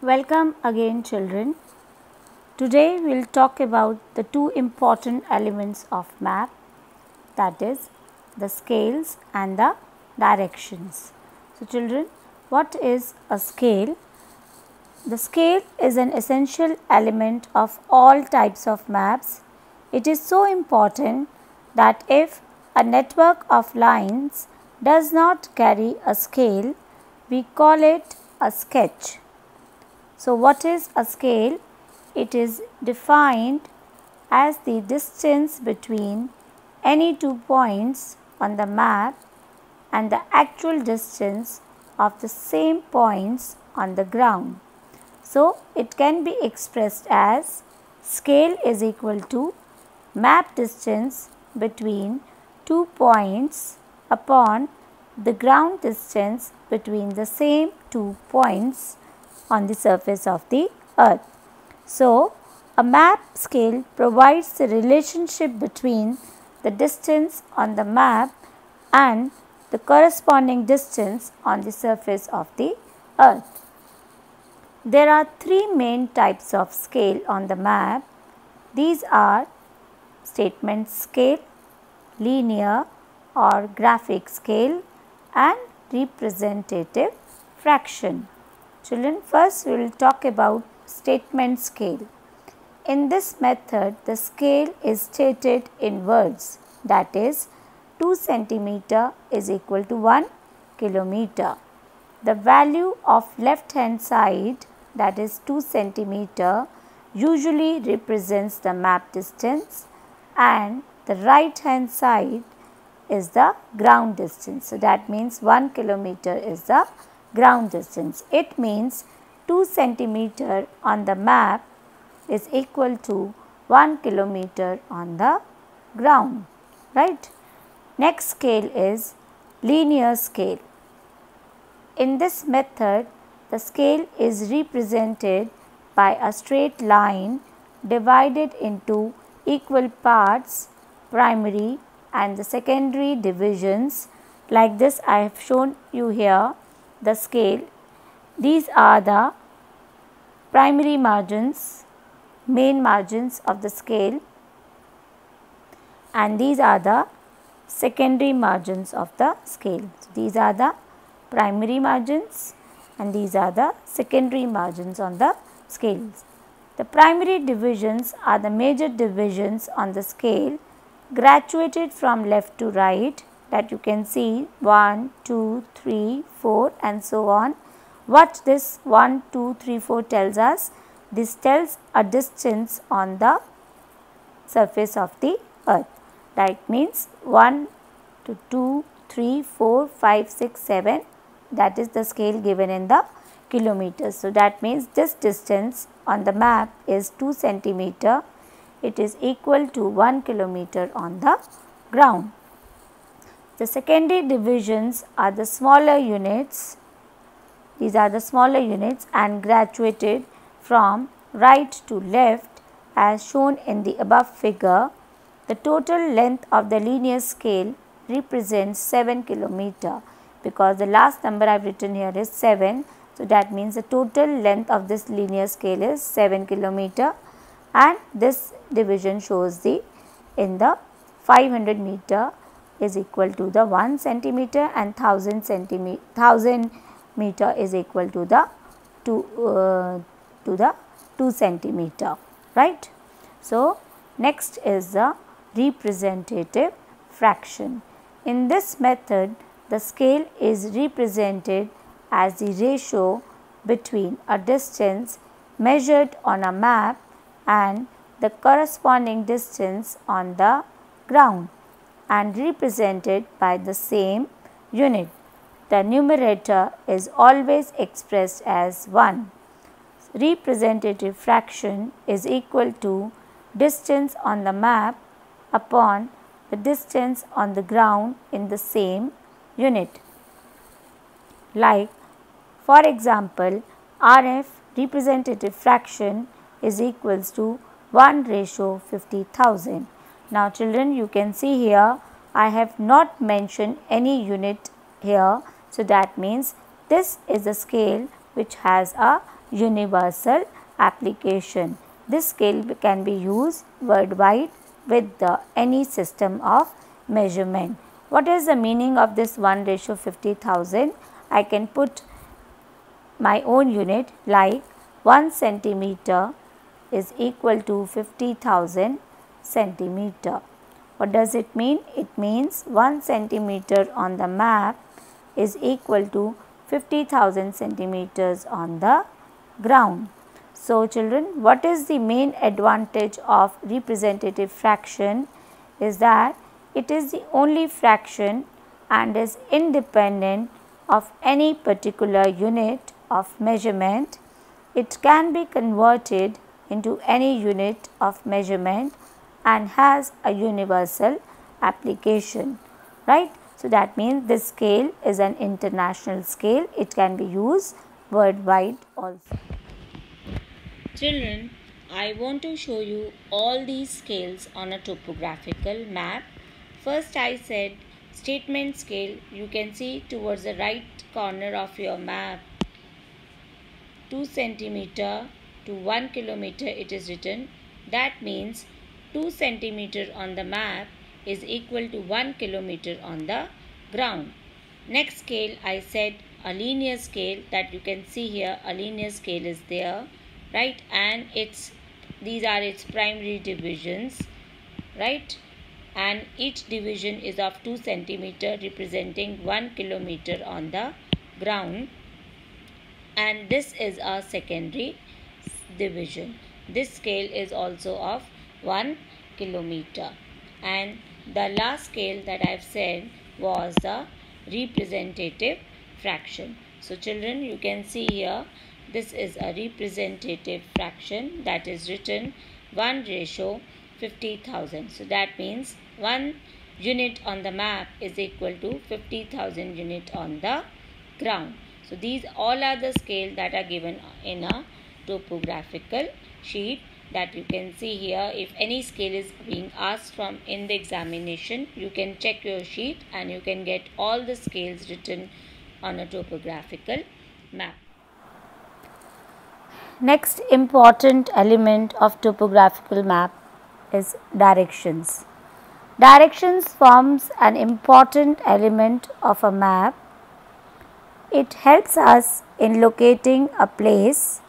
Welcome again, children. Today we will talk about the two important elements of map, that is the scales and the directions. So children, what is a scale? The scale is an essential element of all types of maps. It is so important that if a network of lines does not carry a scale, we call it a sketch. So what is a scale? It is defined as the distance between any 2 points on the map and the actual distance of the same points on the ground. So it can be expressed as scale is equal to map distance between 2 points upon the ground distance between the same 2 points on the surface of the earth. So, a map scale provides the relationship between the distance on the map and the corresponding distance on the surface of the earth. There are three main types of scale on the map. These are statement scale, linear or graphic scale, and representative fraction. Children, first we will talk about statement scale. In this method, the scale is stated in words, that is 2 centimeter is equal to 1 kilometer. The value of left hand side, that is 2 centimeter, usually represents the map distance, and the right hand side is the ground distance. So that means 1 kilometer is the ground distance. It means 2 centimeter on the map is equal to 1 kilometer on the ground, right? Next scale is linear scale. In this method, the scale is represented by a straight line divided into equal parts, primary and the secondary divisions. Like this, I have shown you here the scale. These are the primary margins, main margins of the scale, and these are the secondary margins of the scale. So these are the primary margins and these are the secondary margins on the scales. The primary divisions are the major divisions on the scale, graduated from left to right, that you can see 1, 2, 3, 4 and so on. What this 1, 2, 3, 4 tells us? This tells a distance on the surface of the earth. That means 1 to 2, 3, 4, 5, 6, 7, that is the scale given in the kilometers. So that means this distance on the map is 2 centimeter. It is equal to 1 kilometer on the ground. The secondary divisions are the smaller units. These are the smaller units and graduated from right to left as shown in the above figure. The total length of the linear scale represents 7 kilometer, because the last number I have written here is 7. So that means the total length of this linear scale is 7 kilometer, and this division shows the in the 500 meter is equal to the 1 centimeter and 1000 meter is equal to the 2 centimeter, right? So next is the representative fraction. In this method, the scale is represented as the ratio between a distance measured on a map and the corresponding distance on the ground, and represented by the same unit. The numerator is always expressed as 1. Representative fraction is equal to distance on the map upon the distance on the ground in the same unit. Like, for example, RF representative fraction is equals to 1:50,000. Now children, you can see here I have not mentioned any unit here. So that means this is a scale which has a universal application. This scale can be used worldwide with any system of measurement. What is the meaning of this 1:50,000? I can put my own unit like 1 centimeter is equal to 50,000 centimeter. What does it mean? It means 1 centimeter on the map is equal to 50,000 centimeters on the ground. So children, what is the main advantage of representative fraction is that it is the only fraction and is independent of any particular unit of measurement. It can be converted into any unit of measurement and has a universal application, right? So that means this scale is an international scale. It can be used worldwide also. Children, I want to show you all these scales on a topographical map. First I said statement scale. You can see towards the right corner of your map 2 centimeter to 1 kilometer it is written. That means 2 centimeter on the map is equal to 1 kilometer on the ground. Next scale I said a linear scale, that you can see here a linear scale is there, right, and these are its primary divisions, right, and each division is of 2 centimeter representing 1 kilometer on the ground, and this is a secondary division. This scale is also of 1 kilometer. And the last scale that I have said was the representative fraction. So children, you can see here this is a representative fraction that is written 1:50,000. So that means 1 unit on the map is equal to 50,000 unit on the ground. So these all are the scale that are given in a topographical sheet that you can see here. If any scale is being asked from in the examination, you can check your sheet and you can get all the scales written on a topographical map. Next important element of topographical map is directions. Directions forms an important element of a map. It helps us in locating a place.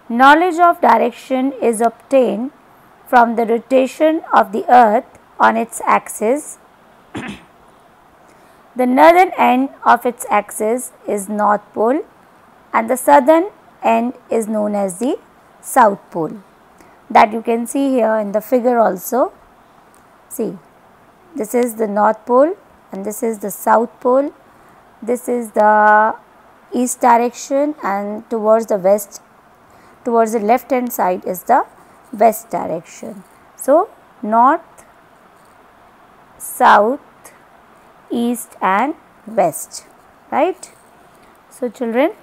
Knowledge of direction is obtained from the rotation of the earth on its axis. The northern end of its axis is North Pole and the southern end is known as the South Pole. That you can see here in the figure also. See, this is the North Pole and this is the South Pole. This is the east direction and towards the west, towards the left hand side is the west direction. So, north, south, east and west, right. So, children,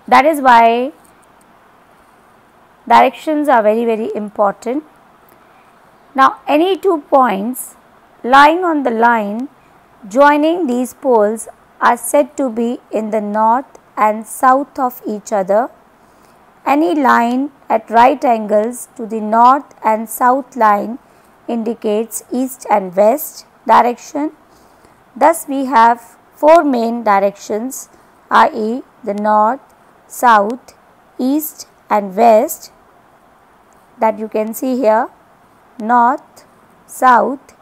that is why directions are very important. Now, any 2 points lying on the line joining these poles are said to be in the north and south of each other. Any line at right angles to the north and south line indicates east and west direction. Thus, we have 4 main directions, i.e. the north, south, east and west, that you can see here, north, south,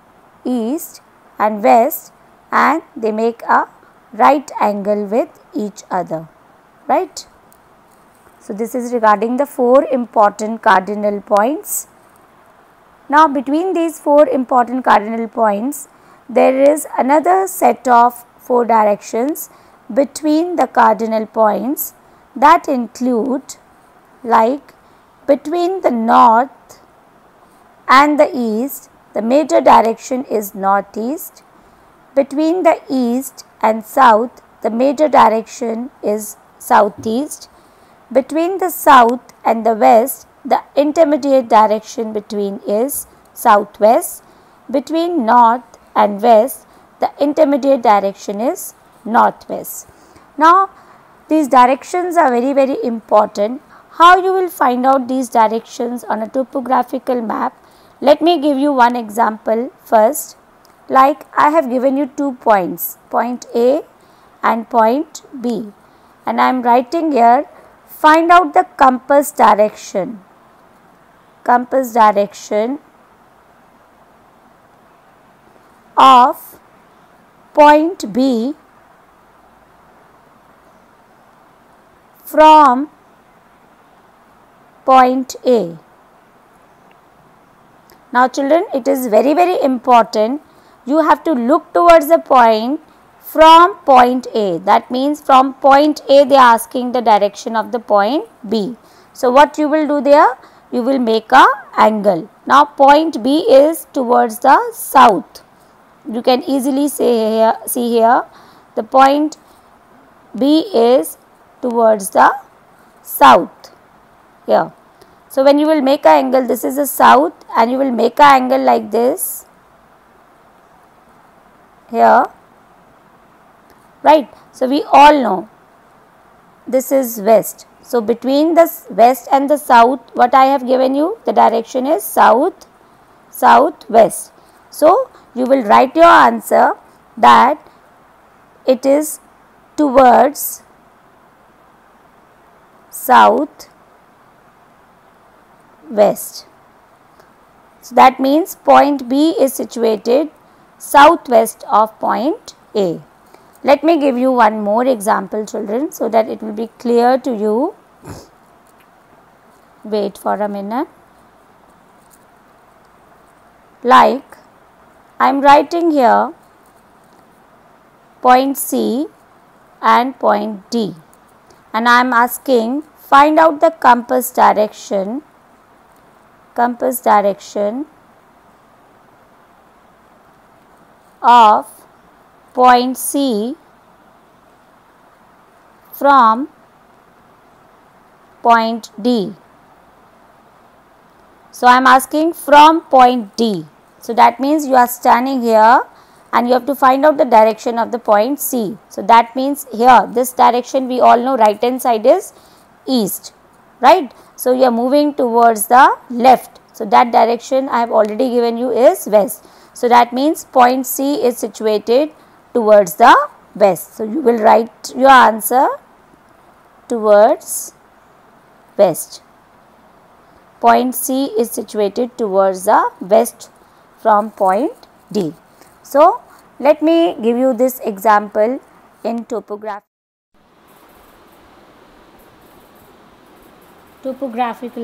east and west, and they make a right angle with each other, right. So, this is regarding the 4 important cardinal points. Now, between these 4 important cardinal points, there is another set of 4 directions between the cardinal points that include, like, between the north and the east, the major direction is northeast. Between the east and south, the major direction is southeast. Between the south and the west, the intermediate direction between is southwest. Between north and west, the intermediate direction is northwest. Now, these directions are very important. How you will find out these directions on a topographical map? Let me give you one example first. Like I have given you 2 points, point A and point B, and I am writing here, find out the compass direction. Compass direction of point B from point A. Now children, it is very important, you have to look towards the point from point A. That means from point A they are asking the direction of the point B. So what you will do there? You will make a angle. Now point B is towards the south. You can easily see here the point B is towards the south here. So when you will make an angle, this is the south, and you will make an angle like this here, right. So we all know this is west. So between the west and the south, what I have given you, the direction is south, southwest. So you will write your answer that it is towards south west. So that means point B is situated southwest of point A. Let me give you one more example children, so that it will be clear to you. Wait for a minute. Like I am writing here point C and point D, and I am asking find out the compass direction of point C from point D. So I am asking from point D. So that means you are standing here and you have to find out the direction of the point C. So that means here this direction we all know, right hand side is east, right. So you are moving towards the left. So that direction I have already given you is west. So that means point C is situated towards the west. So you will write your answer towards west. Point C is situated towards the west from point D. So let me give you this example in topographical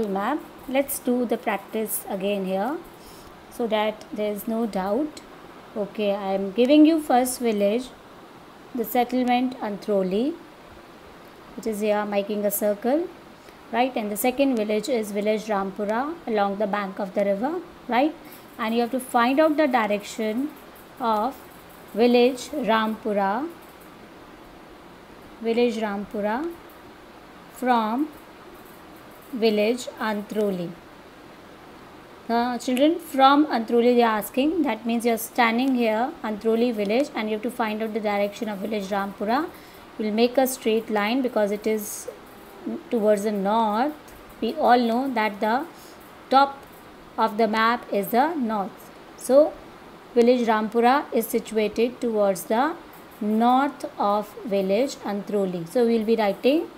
map. Let's do the practice again here, so that there is no doubt. Okay, I am giving you first village, the settlement Anthroli, which is here making a circle, right, and the second village is village Rampura along the bank of the river, right, and you have to find out the direction of village Rampura from village Anthroli. Children, from Anthroli they are asking, that means you are standing here Anthroli village and you have to find out the direction of village Rampura. You will make a straight line because it is towards the north. We all know that the top of the map is the north. So village Rampura is situated towards the north of village Anthroli. So we will be writing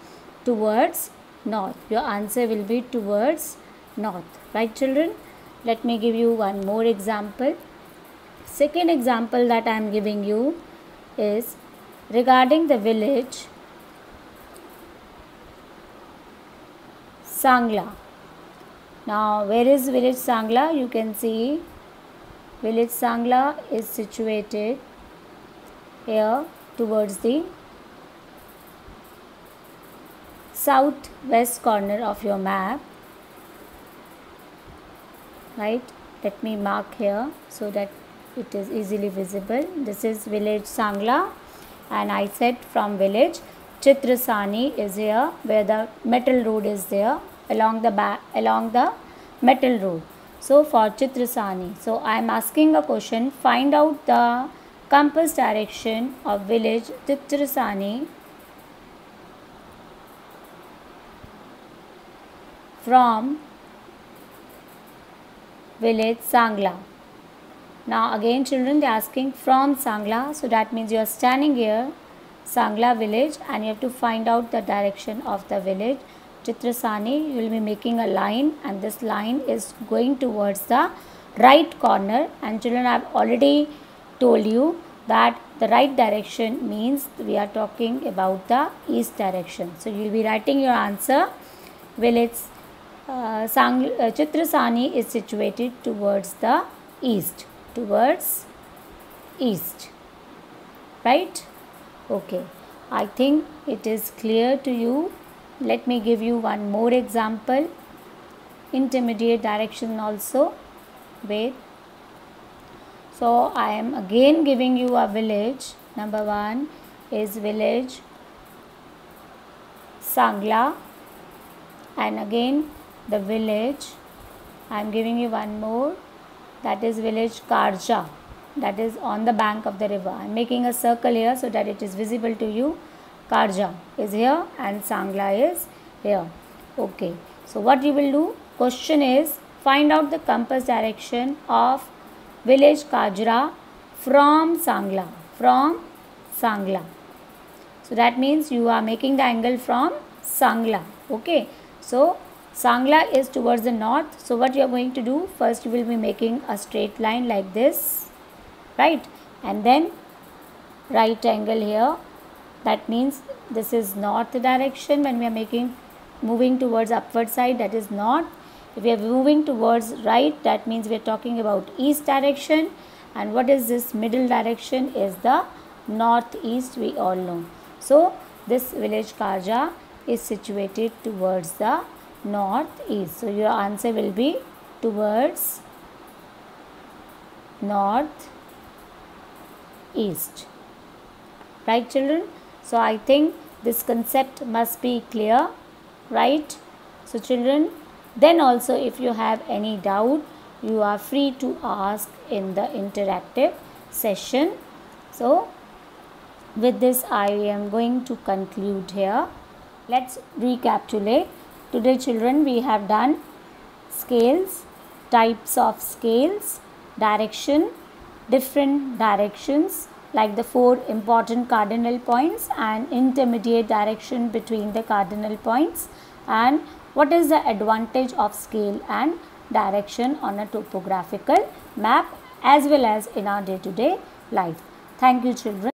towards north. Your answer will be towards north, right children. Let me give you one more example. Second example that I am giving you is regarding the village Sangla. Now where is village Sangla? You can see village Sangla is situated here towards the southwest corner of your map, right. Let me mark here so that it is easily visible. This is village Sangla, and I said from village Chitrasani is here where the metal road is there along the metal road. So for Chitrasani, so I am asking a question, find out the compass direction of village Chitrasani from village Sangla. Now again children, they are asking from Sangla, so that means you are standing here Sangla village and you have to find out the direction of the village. Chitrasani, you will be making a line and this line is going towards the right corner, and children, I have already told you that the right direction means we are talking about the east direction. So you will be writing your answer. Village Chitrasani is situated towards the east, right? Okay, I think it is clear to you. Let me give you one more example. Intermediate direction also. Wait. So I am again giving you a village. Number 1 is village Sangla, and again the village, I am giving you one more, that is village Karja, that is on the bank of the river. I am making a circle here so that it is visible to you. Karja is here and Sangla is here. Okay, so what you will do, question is find out the compass direction of village Kajra from Sangla. So that means you are making the angle from Sangla. Okay, so Sangla is towards the north. So what you are going to do, first you will be making a straight line like this, right, and then right angle here. That means this is north direction. When we are moving towards upward side, that is north. If we are moving towards right, that means we are talking about east direction. And what is this middle direction is the northeast, we all know. So this village Karja is situated towards the northeast. So your answer will be towards northeast. Right children? So I think this concept must be clear, right? So children, then also if you have any doubt, you are free to ask in the interactive session. So with this I am going to conclude here. Let's recapitulate. Today children, we have done scales, types of scales, direction, different directions like the 4 important cardinal points and intermediate direction between the cardinal points, and what is the advantage of scale and direction on a topographical map as well as in our day-to-day life. Thank you children.